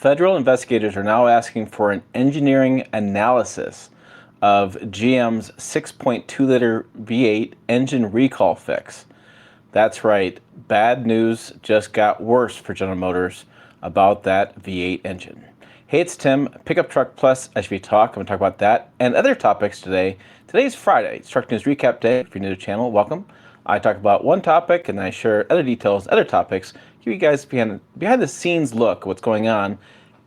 Federal investigators are now asking for an engineering analysis of GM's 6.2-liter V8 engine recall fix. That's right, bad news just got worse for General Motors about that V8 engine. Hey, it's Tim, Pickup Truck Plus SUV Talk. I'm going to talk about that and other topics today. Today's Friday, it's Truck News Recap Day. If you're new to the channel, welcome. I talk about one topic and I share other details, other topics, give you guys behind the scenes look at what's going on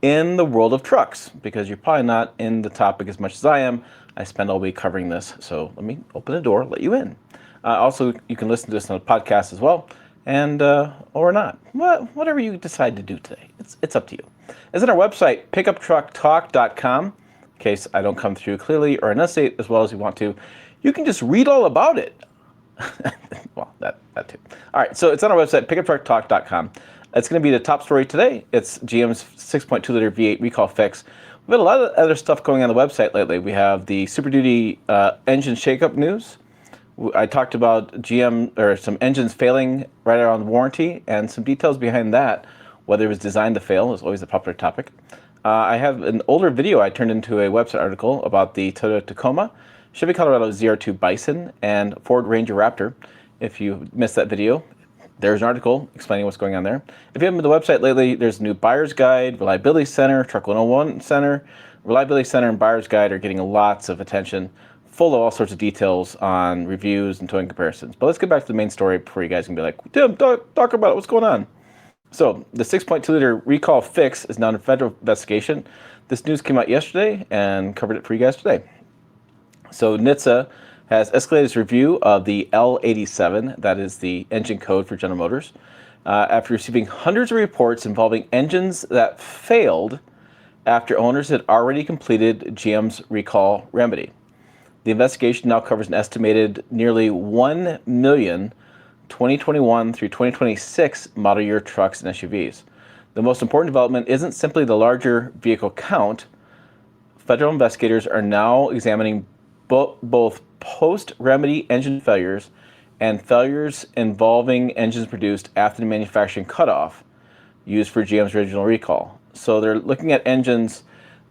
in the world of trucks, because you're probably not in the topic as much as I am. I spend all week covering this, so let me open the door, let you in. Also, you can listen to this on a podcast as well, and or not. Whatever you decide to do today, it's up to you. It's on our website, pickuptrucktalk.com. In case I don't come through clearly or enunciate as well as you want to, you can just read all about it. Well, that too. All right, so it's on our website, pickuptrucktalk.com. It's going to be the top story today. It's GM's 6.2-liter V8 recall fix. We've got a lot of other stuff going on the website lately. We have the Super Duty engine shakeup news. I talked about GM or some engines failing right around warranty and some details behind that. Whether it was designed to fail is always a popular topic. I have an older video I turned into a website article about the Toyota Tacoma, Chevy Colorado ZR2 Bison, and Ford Ranger Raptor. If you missed that video, there's an article explaining what's going on there. If you haven't been to the website lately, there's a new Buyer's Guide, Reliability Center, Truck 101 Center. Reliability Center and Buyer's Guide are getting lots of attention, full of all sorts of details on reviews and towing comparisons. But let's get back to the main story before you guys can be like, Tim, talk about it, what's going on? So the 6.2-liter recall fix is now under federal investigation. This news came out yesterday and covered it for you guys today. So NHTSA has escalated its review of the L87, that is the engine code for General Motors, after receiving hundreds of reports involving engines that failed after owners had already completed GM's recall remedy. The investigation now covers an estimated nearly 1 million 2021 through 2026 model year trucks and SUVs. The most important development isn't simply the larger vehicle count. Federal investigators are now examining both post-remedy engine failures and failures involving engines produced after the manufacturing cutoff used for GM's original recall. So they're looking at engines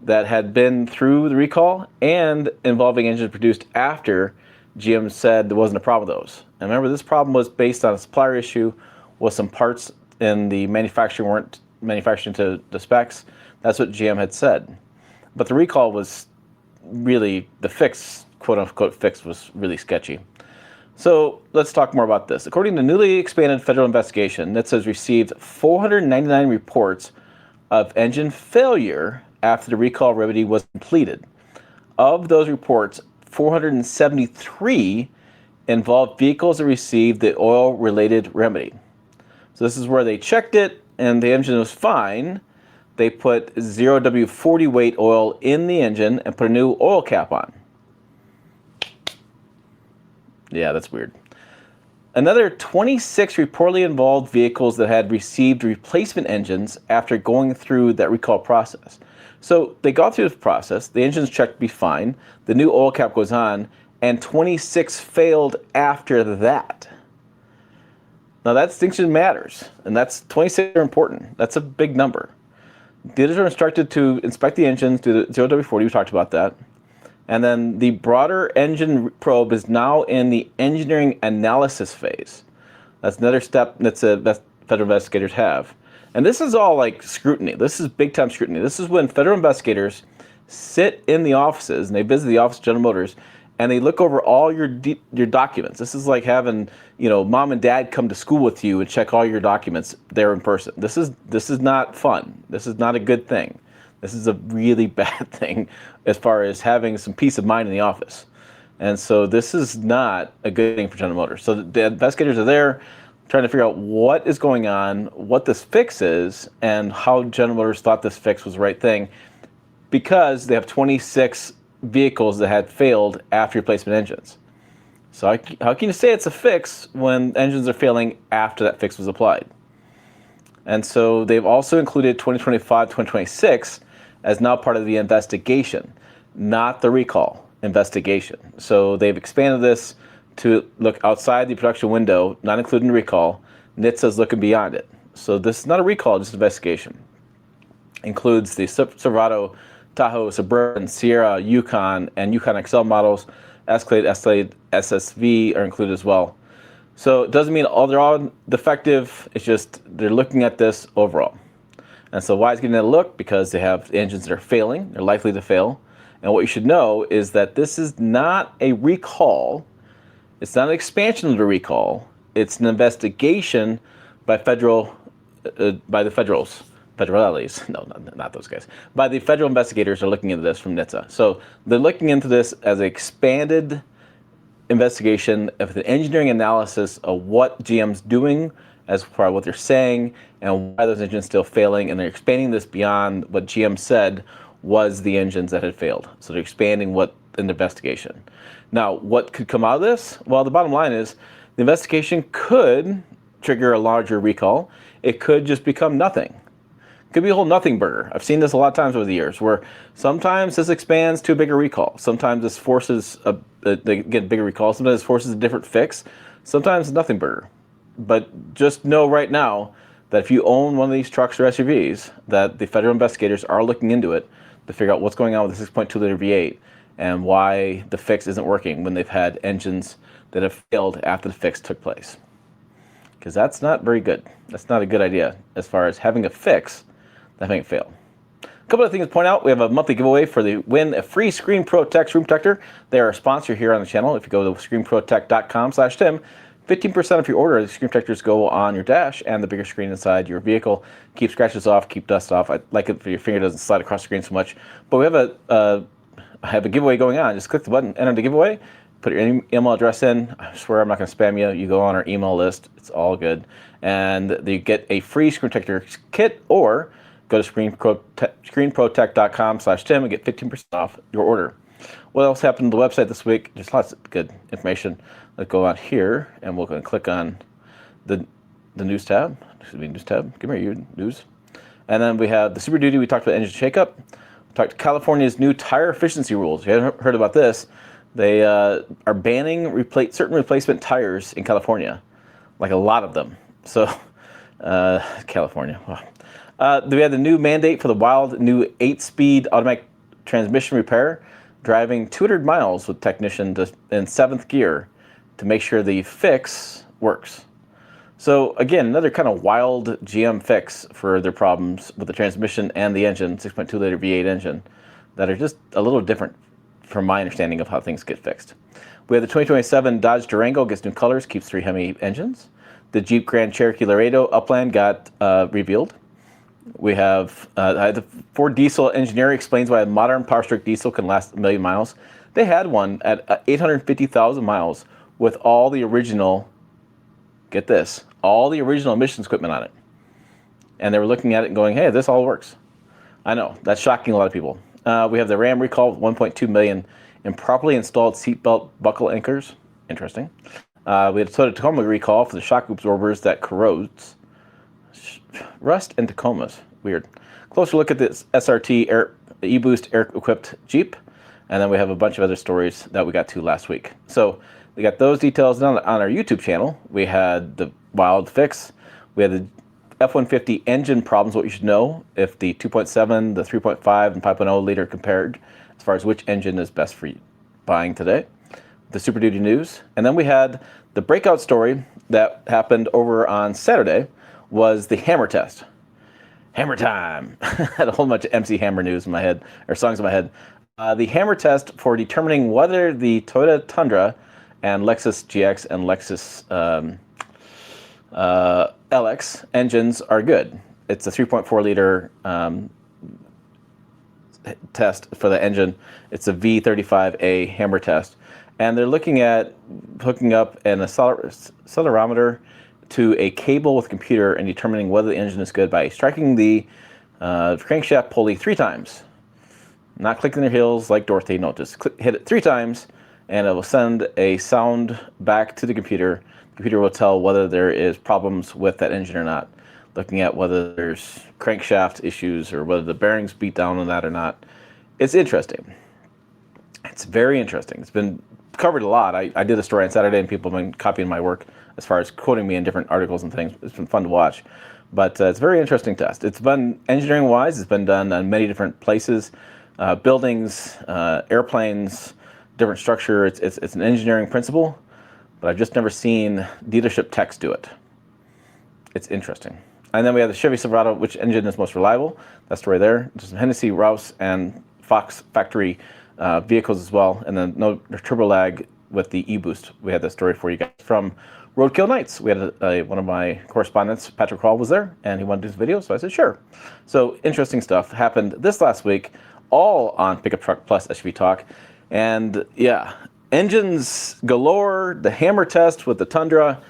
that had been through the recall and involving engines produced after GM said there wasn't a problem with those. And remember, this problem was based on a supplier issue with some parts in the manufacturing weren't manufacturing to the specs. That's what GM had said. But the recall was really, the fix, quote unquote fix, was really sketchy. So let's talk more about this. According to newly expanded federal investigation, NHTSA has received 499 reports of engine failure after the recall remedy was completed. Of those reports, 473 involved vehicles that received the oil-related remedy. So this is where they checked it and the engine was fine. They put 0W40 weight oil in the engine and put a new oil cap on. Yeah, that's weird. Another 26 reportedly involved vehicles that had received replacement engines after going through that recall process. So they got through the process, the engine's checked to be fine, the new oil cap goes on, and 26 failed after that. Now that distinction matters, and that's 26 are important. That's a big number. Dealers are instructed to inspect the engines, do the 0W40, we talked about that. And then the broader engine probe is now in the engineering analysis phase. That's another step that federal investigators have. And this is all like scrutiny. This is big time scrutiny. This is when federal investigators sit in the offices and they visit the office of General Motors and they look over all your documents. This is like having, mom and dad come to school with you and check all your documents there in person. This is not fun. This is not a good thing. This is a really bad thing as far as having some peace of mind in the office. And so this is not a good thing for General Motors. So the investigators are there trying to figure out what is going on, what this fix is, and how General Motors thought this fix was the right thing, because they have 26 vehicles that had failed after replacement engines. So how can you say it's a fix when engines are failing after that fix was applied? And so they've also included 2025, 2026 as now part of the investigation, not the recall investigation. So they've expanded this to look outside the production window, not including the recall. NHTSA is looking beyond it. So this is not a recall, just an investigation. Includes the Silverado, Tahoe, Suburban, Sierra, Yukon, and Yukon XL models. Escalade, SSV are included as well. So it doesn't mean they're all defective. It's just they're looking at this overall. And so why is getting a look? Because they have engines that are failing. They're likely to fail. And what you should know is that this is not a recall. It's not an expansion of the recall. It's an investigation by the federales. No, not those guys. By the federal investigators are looking into this from NHTSA. So they're looking into this as an expanded investigation of the engineering analysis of what GM's doing as far as what they're saying and why those engines still failing, and they're expanding this beyond what GM said was the engines that had failed. So they're expanding what an investigation. Now, what could come out of this? Well, the bottom line is the investigation could trigger a larger recall. It could just become nothing. It could be a whole nothing burger. I've seen this a lot of times over the years where sometimes this expands to a bigger recall. Sometimes this forces they get bigger recall. Sometimes this forces a different fix. Sometimes it's nothing burger. But just know right now that if you own one of these trucks or SUVs, that the federal investigators are looking into it to figure out what's going on with the 6.2 liter V8 and why the fix isn't working when they've had engines that have failed after the fix took place. Because that's not very good. That's not a good idea as far as having a fix that having it fail. A couple of things to point out. We have a monthly giveaway for the win a free Screen ProTech screen protector. They are a sponsor here on the channel. If you go to screenprotech.com/Tim, 15% of your order of the screen protectors go on your dash and the bigger screen inside your vehicle. Keep scratches off, keep dust off. I like it if your finger doesn't slide across the screen so much. But we have a giveaway going on. Just click the button, enter the giveaway, put your email address in. I swear I'm not going to spam you. You go on our email list. It's all good. And you get a free screen protector kit, or go to screenprotech.com/Tim and get 15% off your order. What else happened to the website this week? There's lots of good information. Let's go out here and we're going to click on the news tab. Excuse me, news tab. Give me your news. And then we have the Super Duty. We talked about engine shakeup. We talked California's new tire efficiency rules. If you haven't heard about this, they are banning certain replacement tires in California, like a lot of them. So, California. Wow. We had the new mandate for the wild new 8-speed automatic transmission repair, driving 200 miles with technician in 7th gear to make sure the fix works. So again, another kind of wild GM fix for their problems with the transmission and the engine, 6.2 liter V8 engine, that are just a little different from my understanding of how things get fixed. We have the 2027 Dodge Durango gets new colors, keeps 3 Hemi engines. The Jeep Grand Cherokee Laredo Upland got revealed. We have the Ford Diesel engineer explains why a modern power-stroke diesel can last 1 million miles. They had one at 850,000 miles with all the original, get this, all the original emissions equipment on it. And they were looking at it and going, hey, this all works. I know, that's shocking a lot of people. We have the Ram recall, 1.2 million improperly installed seatbelt buckle anchors. Interesting. We had a Tacoma recall for the shock absorbers that corrodes. Rust and Tacomas. Weird. Closer look at this SRT e-boost air-equipped Jeep. And then we have a bunch of other stories that we got to last week. So we got those details on our YouTube channel. We had the wild fix. We had the F-150 engine problems, what you should know if the 2.7, the 3.5, and 5.0 liter compared as far as which engine is best for you buying today. The Super Duty news. And then we had the breakout story that happened over on Saturday was the Hammer test. Hammer time. I had a whole bunch of MC Hammer news in my head, or songs in my head. The Hammer test for determining whether the Toyota Tundra and Lexus GX and Lexus LX engines are good. It's a 3.4 liter test for the engine. It's a V35A Hammer test. And they're looking at hooking up an accelerometer to a cable with a computer and determining whether the engine is good by striking the crankshaft pulley 3 times. Not clicking their heels like Dorothy, no, just hit it 3 times and it will send a sound back to the computer. The computer will tell whether there is problems with that engine or not, looking at whether there's crankshaft issues or whether the bearings beat down on that or not. It's interesting. It's very interesting. It's been covered a lot. I did a story on Saturday and people have been copying my work as far as quoting me in different articles and things. It's been fun to watch. But it's a very interesting test. It's been, engineering-wise, it's been done on many different places, buildings, airplanes, different structure. It's an engineering principle, but I've just never seen dealership techs do it. It's interesting. And then we have the Chevy Silverado, which engine is most reliable. That story there. Just Hennessy, Rouse, and Fox factory vehicles as well. And then no turbo lag with the e-boost. We had that story for you guys from Roadkill Nights. We had one of my correspondents, Patrick Hall, was there, and he wanted to do this video, so I said sure. So interesting stuff happened this last week, all on Pickup Truck Plus SUV Talk. And yeah, engines galore, the hammer test with the Tundra.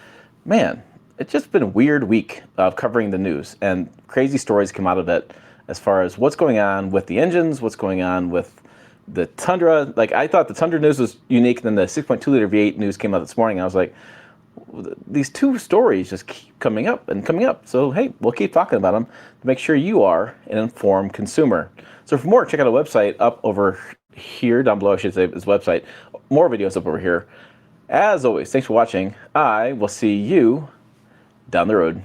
Man, it's just been a weird week of covering the news, and crazy stories come out of it as far as what's going on with the engines, what's going on with the Tundra. Like, I thought the Tundra news was unique, then the 6.2 liter V8 news came out this morning. I was like, these two stories just keep coming up and coming up. So, hey, we'll keep talking about them to make sure you are an informed consumer. So for more, check out our website up over here, down below, I should say, his website. More videos up over here. As always, thanks for watching. I will see you down the road.